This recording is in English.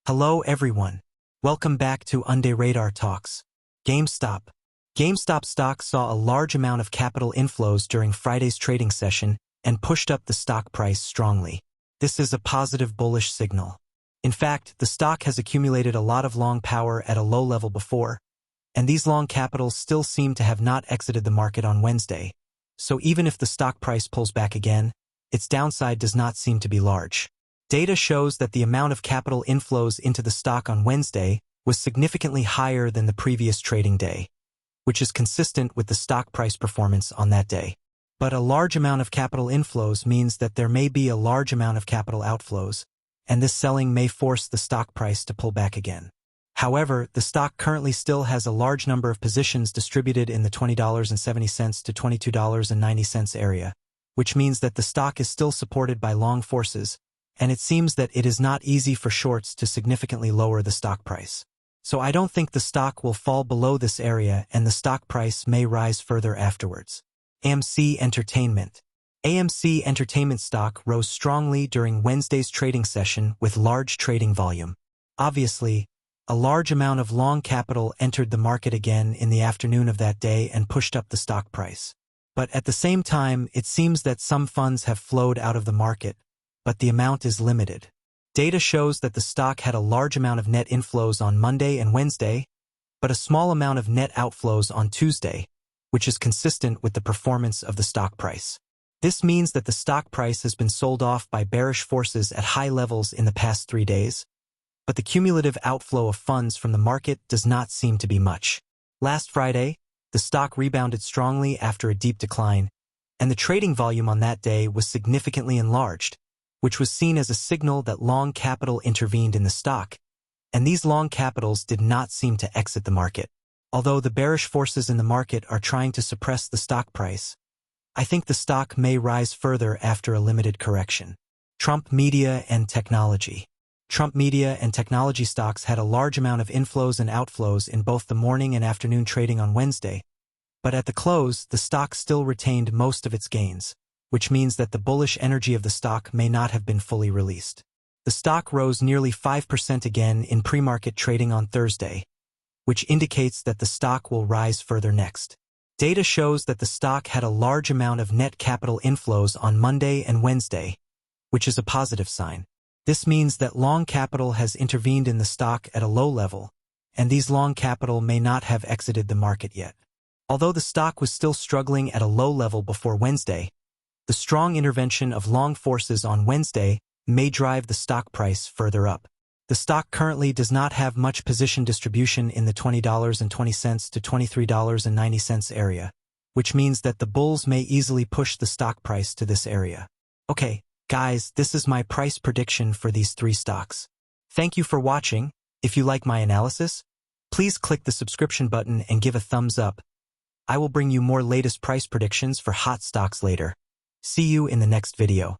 Hello everyone. Welcome back to Unday Radar Talks. GameStop. GameStop stock saw a large amount of capital inflows during Friday's trading session and pushed up the stock price strongly. This is a positive bullish signal. In fact, the stock has accumulated a lot of long power at a low level before, and these long capitals still seem to have not exited the market on Wednesday. So even if the stock price pulls back again, its downside does not seem to be large. Data shows that the amount of capital inflows into the stock on Wednesday was significantly higher than the previous trading day, which is consistent with the stock price performance on that day. But a large amount of capital inflows means that there may be a large amount of capital outflows, and this selling may force the stock price to pull back again. However, the stock currently still has a large number of positions distributed in the $20.70 to $22.90 area, which means that the stock is still supported by long forces, and it seems that it is not easy for shorts to significantly lower the stock price. So I don't think the stock will fall below this area and the stock price may rise further afterwards. AMC Entertainment. AMC Entertainment stock rose strongly during Wednesday's trading session with large trading volume. Obviously, a large amount of long capital entered the market again in the afternoon of that day and pushed up the stock price. But at the same time, it seems that some funds have flowed out of the market, but the amount is limited. Data shows that the stock had a large amount of net inflows on Monday and Wednesday, but a small amount of net outflows on Tuesday, which is consistent with the performance of the stock price. This means that the stock price has been sold off by bearish forces at high levels in the past 3 days, but the cumulative outflow of funds from the market does not seem to be much. Last Friday, the stock rebounded strongly after a deep decline, and the trading volume on that day was significantly enlarged, which was seen as a signal that long capital intervened in the stock, and these long capitals did not seem to exit the market. Although the bearish forces in the market are trying to suppress the stock price, I think the stock may rise further after a limited correction. Trump Media and Technology. Trump Media and Technology stocks had a large amount of inflows and outflows in both the morning and afternoon trading on Wednesday, but at the close, the stock still retained most of its gains, which means that the bullish energy of the stock may not have been fully released. The stock rose nearly 5% again in pre-market trading on Thursday, which indicates that the stock will rise further next. Data shows that the stock had a large amount of net capital inflows on Monday and Wednesday, which is a positive sign. This means that long capital has intervened in the stock at a low level, and these long capital may not have exited the market yet. Although the stock was still struggling at a low level before Wednesday, the strong intervention of long forces on Wednesday may drive the stock price further up. The stock currently does not have much position distribution in the $20.20 to $23.90 area, which means that the bulls may easily push the stock price to this area. Okay, guys, this is my price prediction for these 3 stocks. Thank you for watching. If you like my analysis, please click the subscription button and give a thumbs up. I will bring you more latest price predictions for hot stocks later. See you in the next video.